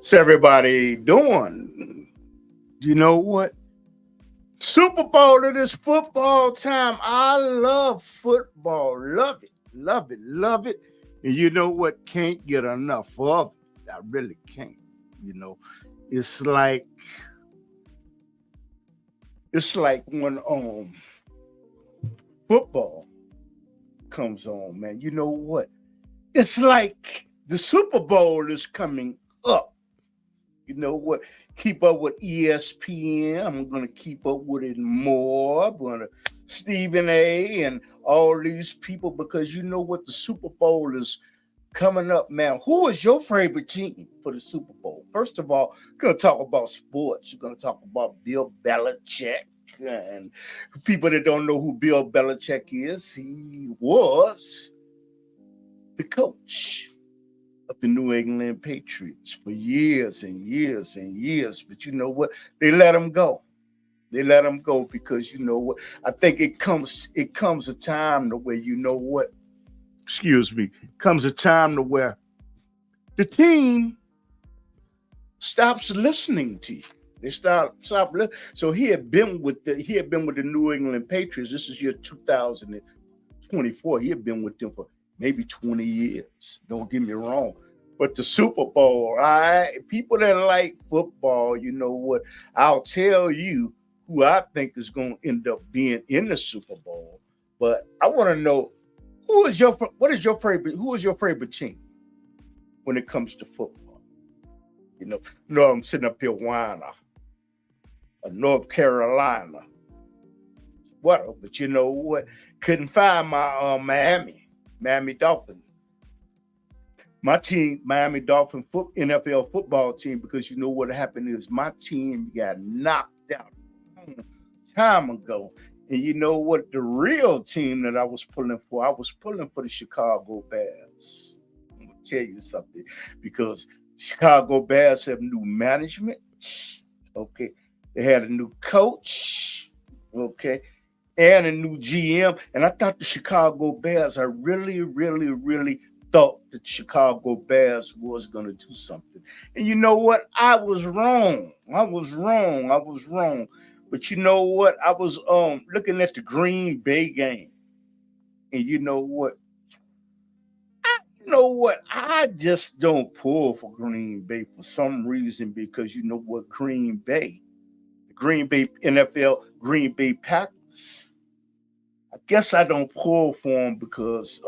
What's everybody doing? You know what? Super Bowl, it is football time. I love football. Love it. Love it. Love it. And you know what? Can't get enough of it. I really can't. You know, it's like when football comes on, man. You know what? It's like the Super Bowl is coming up. You know what? Keep up with ESPN. I'm going to keep up with it more. I'm going to Stephen A. and all these people because you know what? The Super Bowl is coming up, man. Who is your favorite team for the Super Bowl? First of all, we're going to talk about sports. You're going to talk about Bill Belichick. And people that don't know who Bill Belichick is, he was the coach of the New England Patriots for years and years and years. But you know what? They let him go. They let him go because you know what? I think it comes a time to where you know what? Excuse me. Comes a time to where the team stops listening to you. They stop. So he had been with the New England Patriots. This is year 2024. He had been with them for maybe 20 years. Don't get me wrong. But the Super Bowl, all right, people that like football, you know what? I'll tell you who I think is going to end up being in the Super Bowl. But I want to know who is your favorite team when it comes to football? No, I'm sitting up here whining. North Carolina. What? But you know what? Couldn't find my Miami Dolphins. My team, Miami Dolphin NFL football team, because you know what happened is my team got knocked out a long time ago. And you know what? The real team that I was pulling for the Chicago Bears. I'm going to tell you something because Chicago Bears have new management. Okay. They had a new coach. Okay. And a new GM. And I thought the Chicago Bears, I really, really, really thought the Chicago Bears was going to do something. And you know what? I was wrong. But you know what? I was looking at the Green Bay game. And you know what? I just don't pull for Green Bay for some reason because you know what? The Green Bay NFL, Green Bay Packers. I guess I don't pull for them because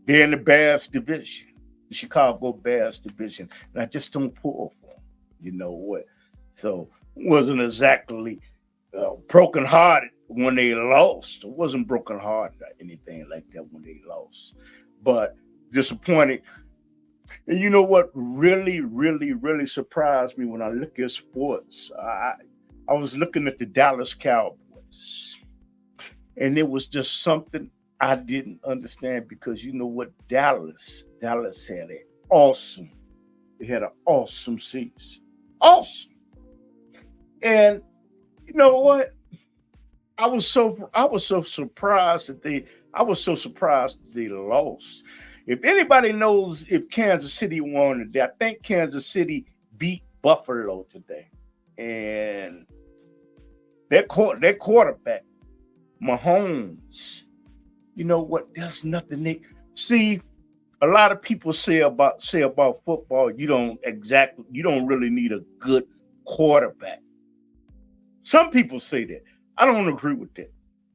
they're in the Bears division, the Chicago Bears division, and I just don't pull for them. You know what? So it wasn't exactly brokenhearted when they lost. It wasn't brokenhearted or anything like that when they lost, but disappointed. And you know what really, really, really surprised me when I look at sports? I was looking at the Dallas Cowboys, and it was just something I didn't understand because you know what? Dallas had they had an awesome season. Awesome. And you know what? I was so surprised that they lost. If anybody knows if Kansas City won today, I think Kansas City beat Buffalo today. And their quarterback, Mahomes, you know what? There's nothing they see. A lot of people say about football, you don't really need a good quarterback. Some people say that. I don't agree with that.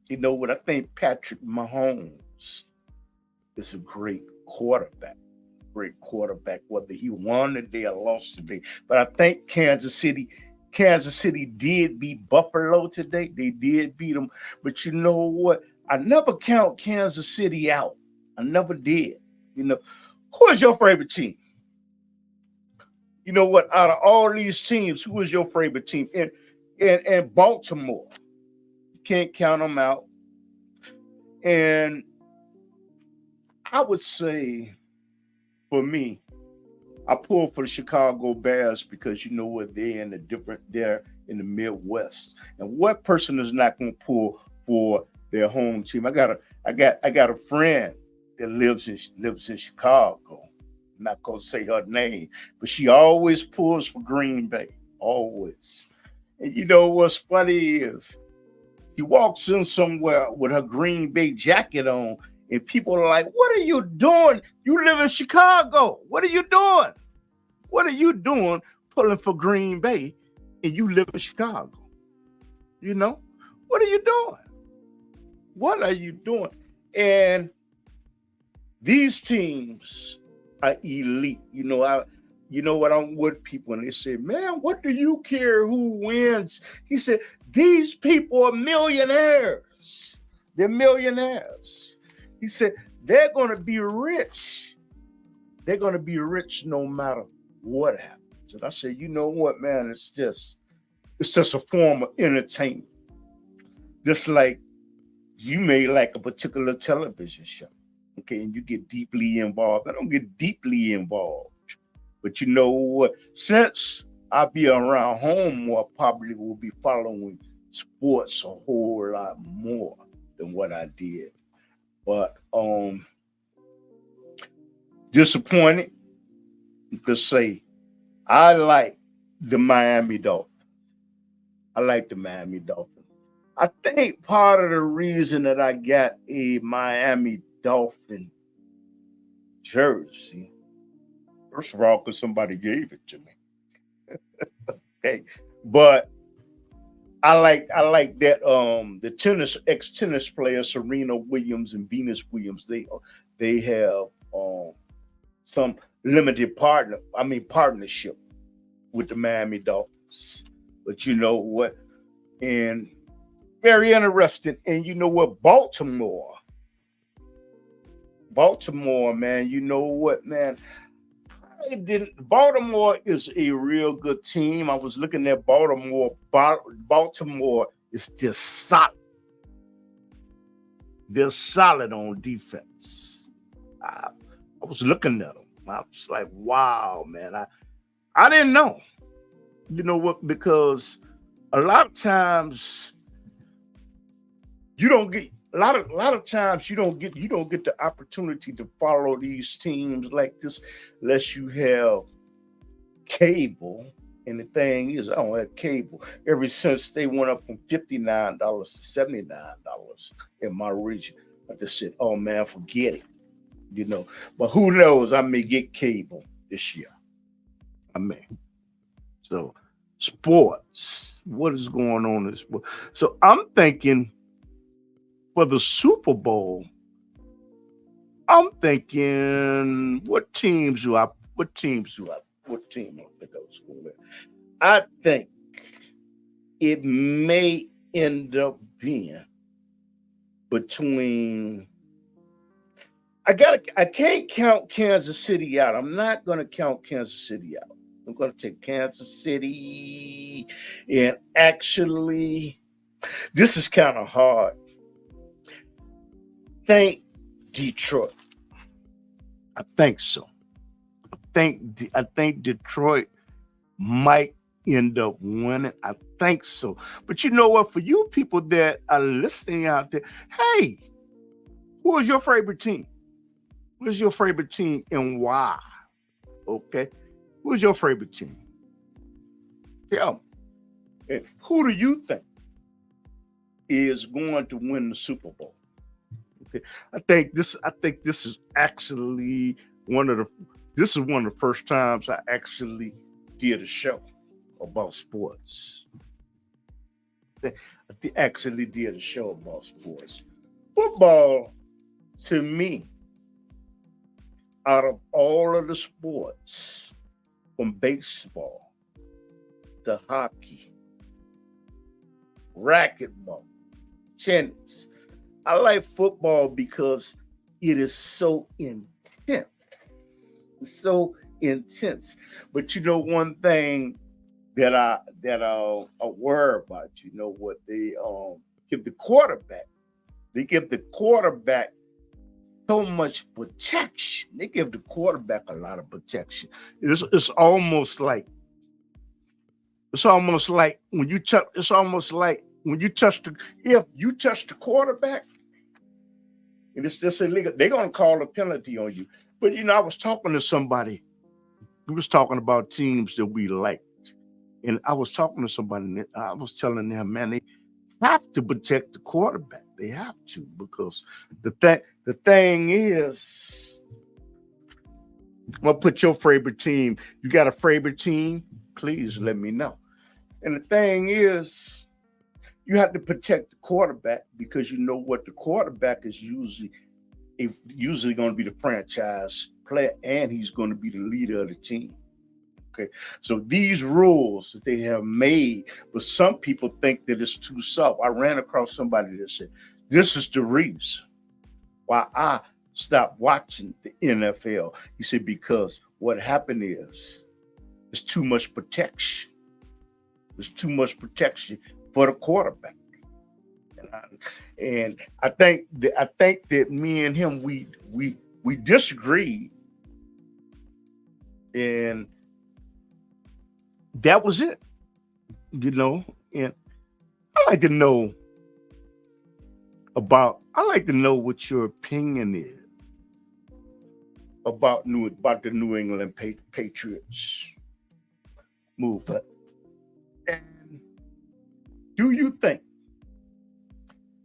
You know what? I think Patrick Mahomes is a great quarterback. Whether he won today or lost today. But I think Kansas City did beat Buffalo today. They did beat them. But you know what? I never count Kansas City out. I never did. You know, who is your favorite team? You know what? Out of all these teams, who is your favorite team? And Baltimore. You can't count them out. And I would say, for me, I pull for the Chicago Bears because you know what? They're in the Midwest. And what person is not going to pull for their home team? I got a friend that lives in Chicago. I'm not gonna say her name, but she always pulls for Green Bay. Always. And you know what's funny is she walks in somewhere with her Green Bay jacket on, and people are like, "What are you doing? You live in Chicago. What are you doing? What are you doing pulling for Green Bay and you live in Chicago? You know, what are you doing? What are you doing?" And these teams are elite. You know what, I'm with people and they say, "Man, what do you care who wins?" He said, "These people are millionaires. They're millionaires." He said, "They're going to be rich. They're going to be rich no matter what happens." And I said, "You know what, man? It's just a form of entertainment. Just like you may like a particular television show, okay, and you get deeply involved. I don't get deeply involved. But you know what? Since I'll be around home more, I probably will be following sports a whole lot more than what I did. But disappointed to say I like the Miami Dolphins. I like the Miami Dolphins. I think part of the reason that I got a Miami Dolphin jersey, first of all, because somebody gave it to me. Okay. But I like that the ex-tennis players Serena Williams and Venus Williams, they have some limited partnership with the Miami Dolphins. But you know what? And very interesting. And you know what? Baltimore, man, you know what, man? Baltimore is a real good team. I was looking at Baltimore. Baltimore is just solid. They're solid on defense. I was looking at them. I was like, wow, man. I didn't know. You know what? Because a lot of times you don't get a lot of times you don't get the opportunity to follow these teams like this unless you have cable. And the thing is, I don't have cable. Ever since they went up from $59 to $79 in my region, I just said, "Oh man, forget it." You know, but who knows? I may get cable this year. I may. So, sports. What is going on in sports? So I'm thinking for the Super Bowl, I'm thinking, what team I think I was going with? I think it may end up being between. I can't count Kansas City out. I'm not gonna count Kansas City out. I'm gonna take Kansas City, and actually, this is kind of hard. Think Detroit. I think so. I think Detroit might end up winning. I think so. But you know what? For you people that are listening out there, hey, who is your favorite team? Who's your favorite team and why? Okay. Who's your favorite team? Tell me. And who do you think is going to win the Super Bowl? Okay. I think this is actually one of the first times I actually did a show about sports. I actually did a show about sports. Football, to me, out of all of the sports, from baseball to hockey, racquetball, tennis, I like football because it is so intense. It's so intense. But you know one thing that I'll worry about, you know what, they give the quarterback. They give the quarterback so much protection. They give the quarterback a lot of protection. It's almost like when you touch. It's almost like when you touch if you touch the quarterback, and it's just illegal. They're gonna call a penalty on you. But I was talking to somebody. We was talking about teams that we liked, and I was talking to somebody. And I was telling them, man, they have to protect the quarterback. They have to, because the thing is, I'm gonna put your favorite team. You got a favorite team? Please let me know. And the thing is, you have to protect the quarterback, because you know what, the quarterback is usually going to be the franchise player, and he's going to be the leader of the team. Okay, so these rules that they have made, but some people think that it's too soft. I ran across somebody that said, "This is the reason why I stopped watching the NFL." He said, because what happened is, there's too much protection. There's too much protection for the quarterback. And I think that me and him, we disagreed, and that was it. And I like to know what your opinion is about the New England Patriots movement. And do you think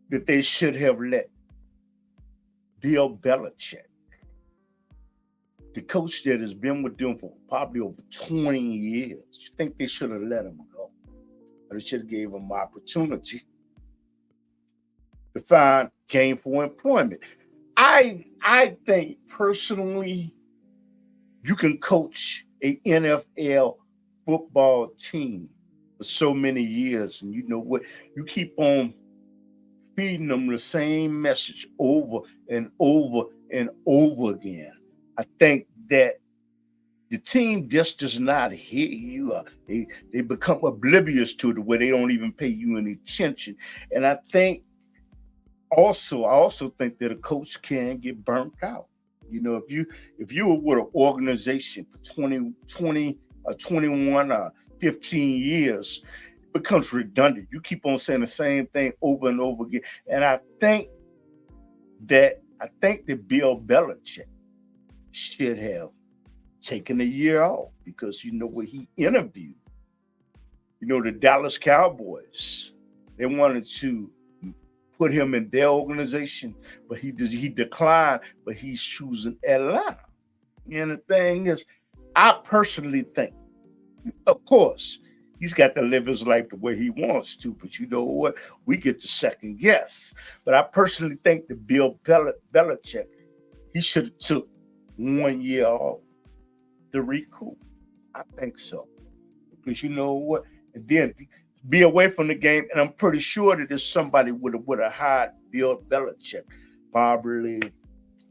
that they should have let Bill Belichick, the coach that has been with them for probably over 20 years, you think they should have let him go? Or they should have gave him opportunity to find gainful employment? I think personally, you can coach a NFL football team for so many years, and you know what? You keep on feeding them the same message over and over and over again. I think that the team just does not hear you. They become oblivious to it, where they don't even pay you any attention. And I also think that a coach can get burnt out. If you were with an organization for 20 or 21 or 15 years, it becomes redundant. You keep on saying the same thing over and over again. And I think that Bill Belichick should have taken a year off, because what he interviewed. The Dallas Cowboys, they wanted to put him in their organization, but he declined, but he's choosing Atlanta. And the thing is, I personally think, of course, he's got to live his life the way he wants to, but you know what? We get to second guess. But I personally think that Bill Belichick, he should have took 1 year off to recoup. I think so. Because you know what? And then be away from the game, and I'm pretty sure that there's somebody would have hired Bill Belichick, probably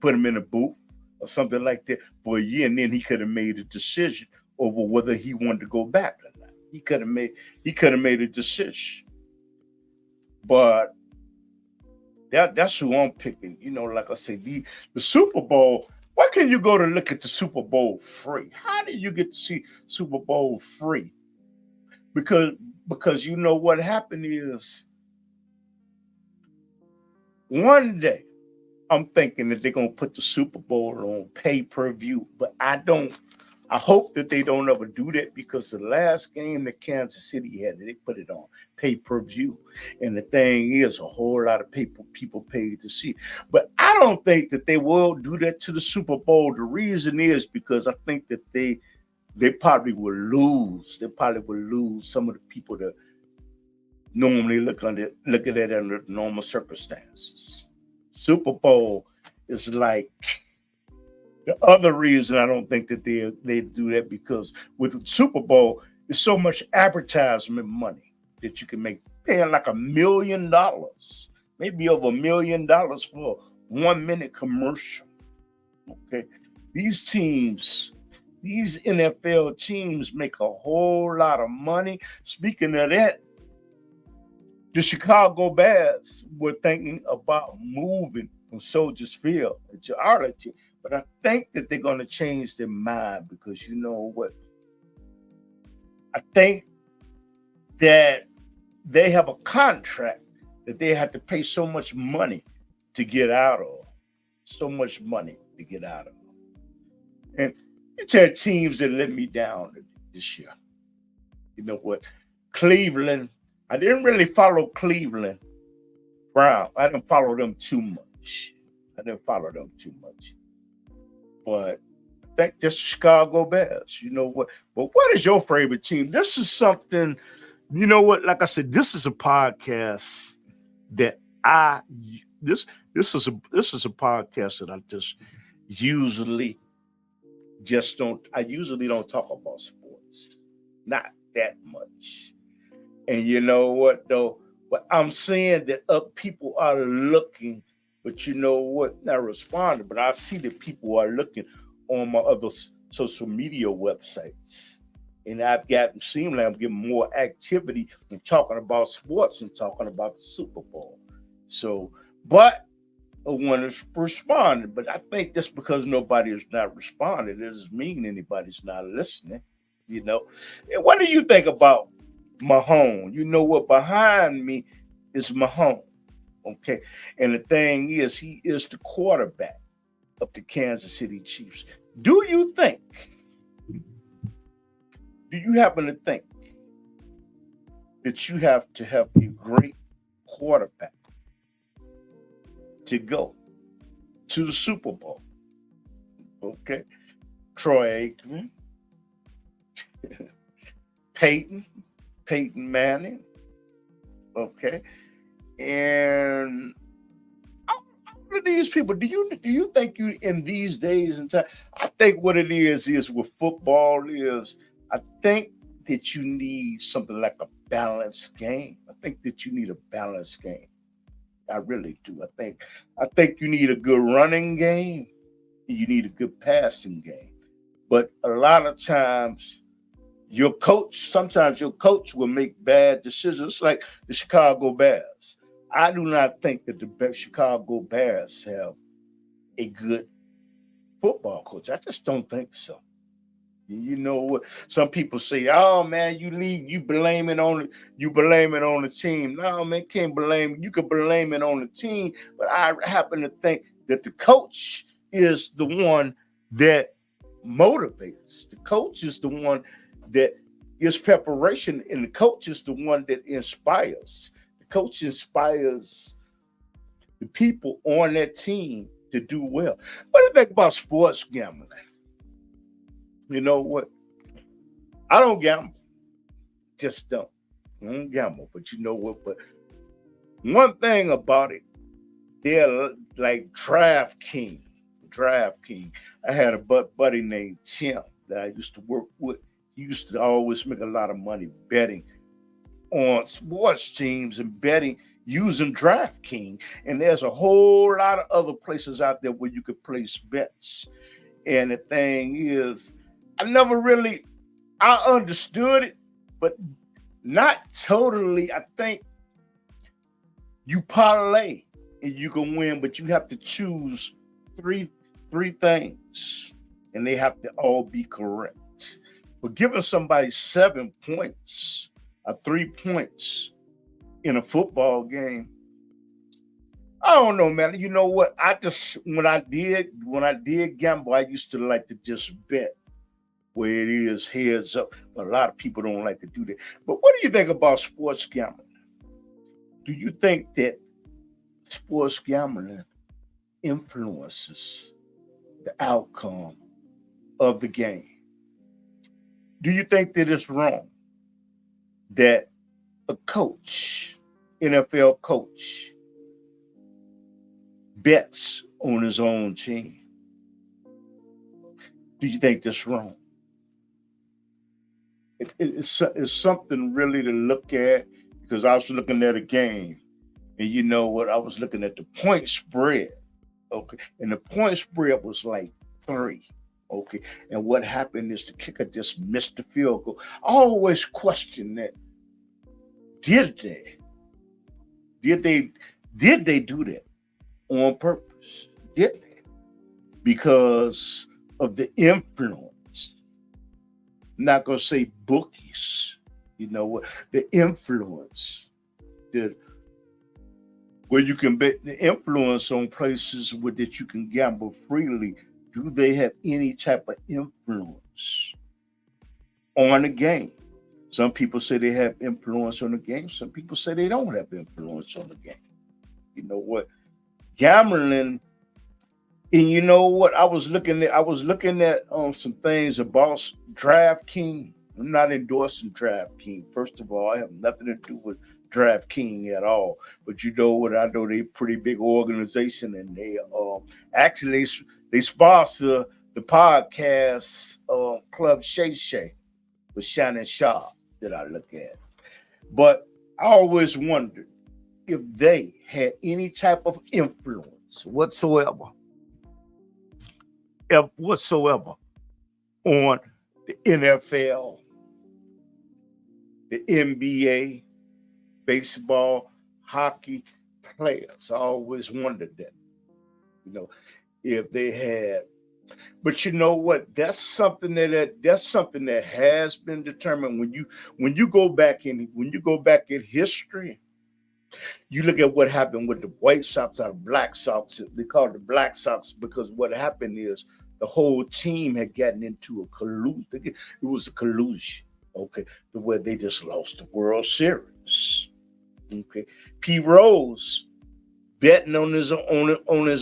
put him in a booth or something like that for a year, and then he could have made a decision over whether he wanted to go back or not. He could have made a decision. But that's who I'm picking. Like I said, the Super Bowl. Why can't you go to look at the Super Bowl free? How do you get to see Super Bowl free? Because you know what happened is, one day I'm thinking that they're gonna put the Super Bowl on pay-per-view, but I hope that they don't ever do that, because the last game that Kansas City had, they put it on pay-per-view. And the thing is, a whole lot of people paid to see. But I don't think that they will do that to the Super Bowl. The reason is because I think that they probably will lose. They probably will lose some of the people that normally look at it under normal circumstances. Super Bowl is like the other reason I don't think that they do that, because with the Super Bowl, there's so much advertisement money that you can make, paying like $1 million, maybe over $1 million for a 1 minute commercial. Okay, these NFL teams make a whole lot of money. Speaking of that, the Chicago Bears were thinking about moving from Soldiers Field to Arlington, but I think that they're going to change their mind, because you know what? I think that they have a contract that they have to pay so much money to get out of. So much money to get out of. And it's had teams that let me down this year. You know what? Cleveland, I didn't really follow Cleveland Brown. I didn't follow them too much. But I think just Chicago Bears. You know what? But what is your favorite team? This is something, you know what? Like I said, this is a podcast that I this is a podcast that I usually usually don't talk about sports. Not that much. And you know what though? But I'm saying that people are looking, but you know what? Not responding. But I see that people are looking on my other social media websites. And seem like I'm getting more activity in talking about sports and talking about the Super Bowl. So, but one is responding. But I think just because nobody is not responding, it doesn't mean anybody's not listening. You know, and what do you think about Mahomes? You know what? Behind me is Mahomes. Okay, and the thing is, he is the quarterback of the Kansas City Chiefs. Do you think? Do you happen to think that you have to have a great quarterback to go to the Super Bowl? Okay, Troy Aikman, Peyton Manning. Okay, and all of these people. Do you think you in these days and time? I think what it is with football is I think that you need something like a balanced game. I think that you need a balanced game. I really do. I think you need a good running game. You need a good passing game. But a lot of times sometimes your coach will make bad decisions. It's like the Chicago Bears. I do not think that the Chicago Bears have a good football coach. I just don't think so. You know what? Some people say, "Oh man, you blame it on the team." No, man, can't blame. You can blame it on the team, but I happen to think that the coach is the one that motivates. The coach is the one that is preparation, and the coach is the one that inspires. The coach inspires the people on that team to do well. What do you think about sports gambling? You know what? I don't gamble. Just don't. I don't gamble. But you know what? But one thing about it, they're like DraftKings. I had a buddy named Tim that I used to work with. He used to always make a lot of money betting on sports teams and betting using DraftKings. And there's a whole lot of other places out there where you could place bets. And the thing is, I understood it, but not totally. I think you parlay and you can win, but you have to choose three things, and they have to all be correct. But giving somebody 7 points or 3 points in a football game, I don't know, man. You know what? When I did gamble, I used to like to just bet where it is heads up. But a lot of people don't like to do that. But what do you think about sports gambling? Do you think that sports gambling influences the outcome of the game? Do you think that it's wrong that a coach, NFL coach, bets on his own team? Do you think that's wrong? It's something really to look at, because I was looking at a game, and you know what? I was looking at the point spread, okay, and the point spread was like 3, okay, and what happened is the kicker just missed the field goal. I always question that. Did they do that on purpose? Did they? Because of the influence. I'm not gonna say bookies, you know what? The influence, where you can bet, the influence on places that you can gamble freely do they have any type of influence on the game? Some people say they have influence on the game. Some people say they don't have influence on the game. You know what? Gambling, and you know what? I was looking at some things about DraftKings. I'm not endorsing DraftKings. First of all, I have nothing to do with DraftKings at all. But you know what? I know they're a pretty big organization, and they actually they sponsor the podcast Club Shay Shay with Shannon Sharp that I look at. But I always wondered if they had any type of influence whatsoever on the NFL, the NBA, baseball, hockey players. I always wondered that, you know, if they had. But you know what? That's something that has been determined when you go back in history. You look at what happened with the White Sox or the Black Sox. They call it the Black Sox because what happened is the whole team had gotten into a collusion. It was a collusion, okay, to where they just lost the World Series. Okay, P. Rose betting on his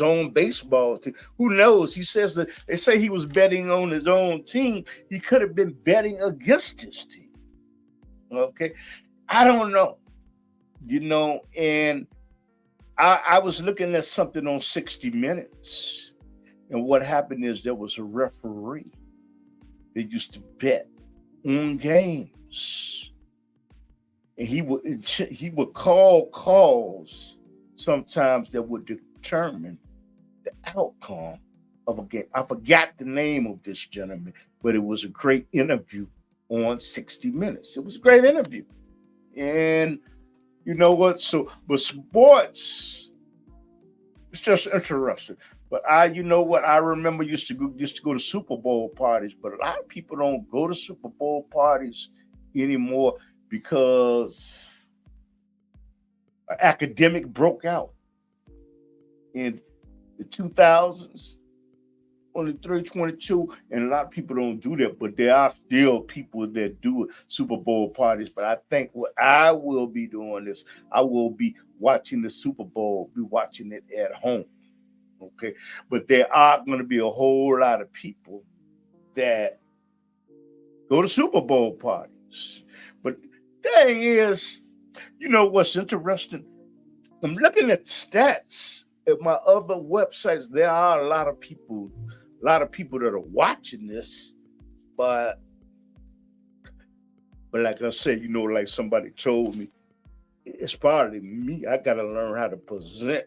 own baseball team. Who knows? He says that they say he was betting on his own team. He could have been betting against his team. Okay, I don't know. And I was looking at something on 60 Minutes, and what happened is there was a referee that used to bet on games, and he would call calls sometimes that would determine the outcome of a game. I forgot the name of this gentleman, but it was a great interview on 60 Minutes. It was a great interview, and you know what? But sports, it's just interesting. But you know what? I remember used to go to Super Bowl parties, but a lot of people don't go to Super Bowl parties anymore because an academic broke out in the 2000s. Only 322, and a lot of people don't do that, but there are still people that do Super Bowl parties. But I think what I will be doing is I will be watching the Super Bowl, be watching it at home. Okay. But there are going to be a whole lot of people that go to Super Bowl parties. But the thing is, you know what's interesting? I'm looking at stats at my other websites. There are a lot of people that are watching this, but like I said, like somebody told me, it's probably me. I got to learn how to present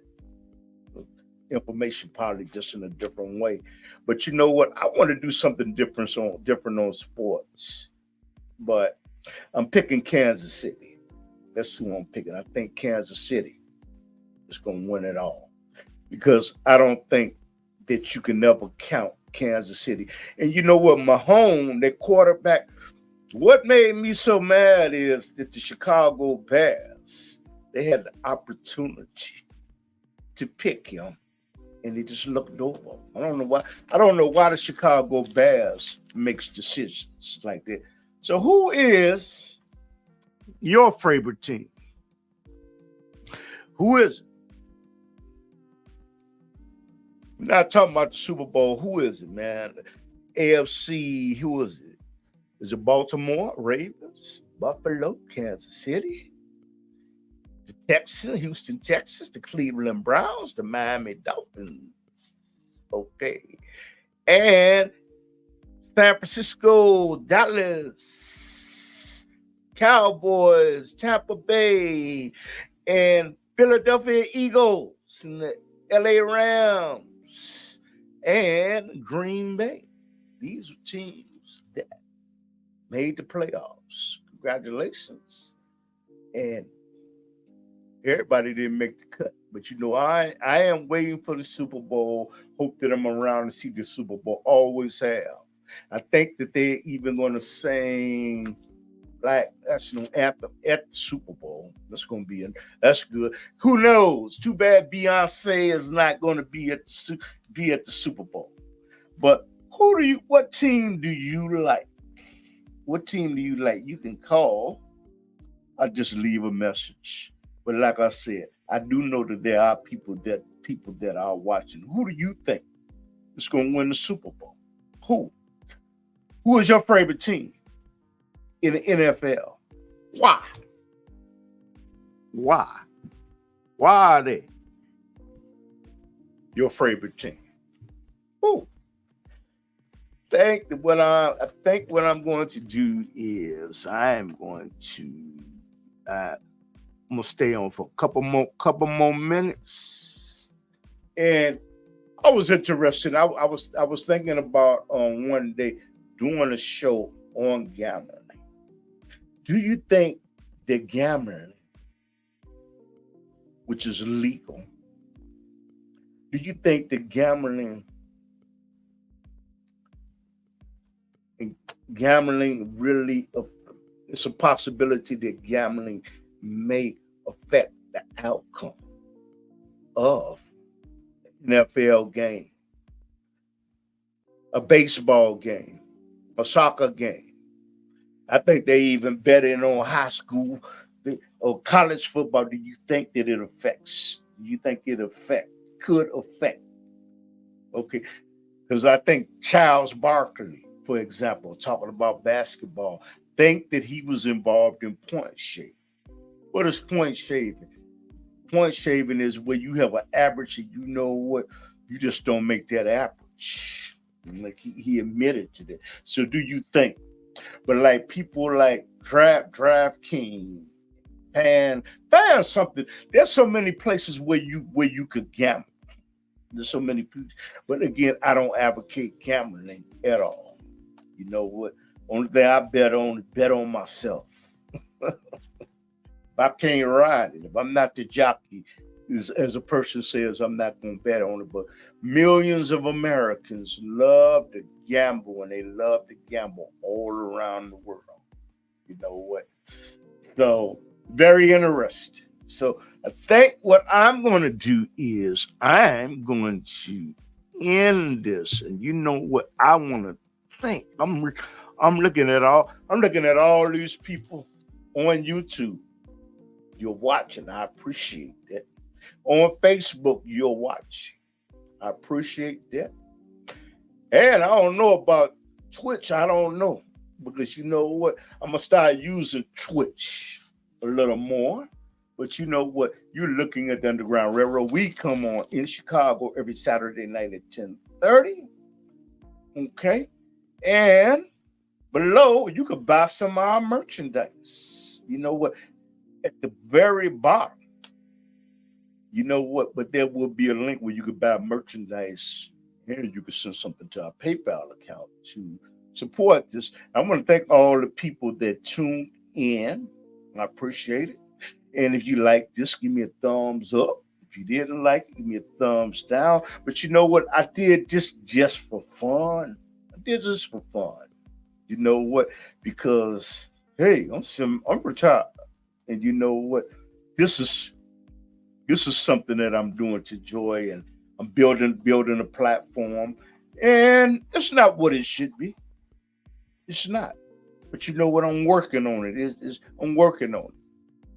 information probably just in a different way. But you know what? I want to do something different on sports. But I'm picking Kansas City. That's who I'm picking. I think Kansas City is going to win it all because I don't think that you can never count Kansas City. And you know what? Mahomes, their quarterback, what made me so mad is that the Chicago Bears, they had the opportunity to pick him, and they just looked over. I don't know why the Chicago Bears makes decisions like that. So who is your favorite team? Who is it? We're not talking about the Super Bowl. Who is it, man? AFC, who is it? Is it Baltimore Ravens, Buffalo, Kansas City, the Texans, Houston, Texas, the Cleveland Browns, the Miami Dolphins? Okay. And San Francisco, Dallas, Cowboys, Tampa Bay, and Philadelphia Eagles, and the LA Rams, and Green Bay. These are teams that made the playoffs. Congratulations. And everybody didn't make the cut. But I am waiting for the Super Bowl. Hope that I'm around to see the Super Bowl. Always have. I think that they're even going to sing Black National Anthem at the Super Bowl. That's good. Who knows? Too bad Beyonce is not going to be at the Super Bowl. But what team do you like? What team do you like? You can call or just leave a message. But like I said, I do know that there are people that are watching. Who do you think is going to win the Super Bowl? Who? Who is your favorite team in the NFL? Why? Why? Why are they your favorite team? Who? I think what I'm going to do is I'm going to stay on for a couple more minutes. And I was interested. I was thinking about one day doing a show on gambling. Do you think that gambling, which is legal, do you think that gambling really, it's a possibility that gambling may affect the outcome of an NFL game, a baseball game, a soccer game? I think they even bet it on high school or college football. Do you think that it affects? Do you think it could affect? Okay, because I think Charles Barkley, for example, talking about basketball, think that he was involved in point shaving. What is point shaving? Point shaving is where you have an average and you know what, you just don't make that average. Like he admitted to that. So do you think? But like people like DraftKings, fan something. There's so many places where you could gamble. There's so many people. But again, I don't advocate gambling at all. You know what? Only thing I bet on myself. If I can't ride it, if I'm not the jockey, as a person says, I'm not going to bet on it. But millions of Americans love to gamble, and they love to gamble all around the world. You know what? So, very interesting. So, I think what I'm going to do is I'm going to end this, and you know what I want to think. I'm looking at all these people on YouTube. You're watching. I appreciate that. On Facebook, you're watching. I appreciate that. And I don't know about Twitch. I don't know. Because you know what? I'm going to start using Twitch a little more. But you know what? You're looking at the Underground Railroad. We come on in Chicago every Saturday night at 10:30. Okay? And below, you could buy some of our merchandise. You know what? At the very bottom, you know what? But there will be a link where you could buy merchandise and you can send something to our PayPal account to support this. I want to thank all the people that tuned in. I appreciate it. And if you like this, give me a thumbs up. If you didn't like it, give me a thumbs down. But you know what? I did this just for fun. I did this for fun. You know what? Because, hey, I'm retired. And you know what? This is something that I'm doing to joy, and I'm building a platform. And it's not what it should be. It's not. But you know what? I'm working on it. I'm working on it.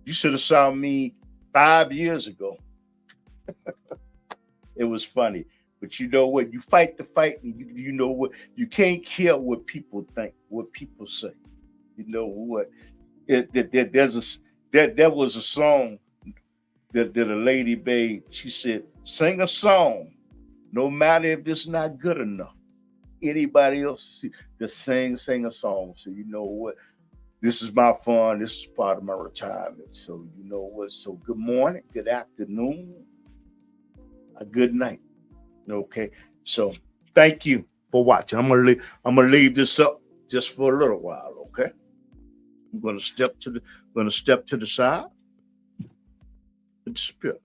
You should have saw me 5 years ago. It was funny. But you know what? You fight the fight, and you know what? You can't care what people think, what people say. You know what? There was a song that a lady made. She said, "Sing a song, no matter if it's not good enough. Anybody else just sing a song." So you know what? This is my fun. This is part of my retirement. So you know what? So good morning, good afternoon, a good night. Okay. So thank you for watching. I'm gonna leave this up just for a little while. Okay. I'm gonna step to the side and disappear.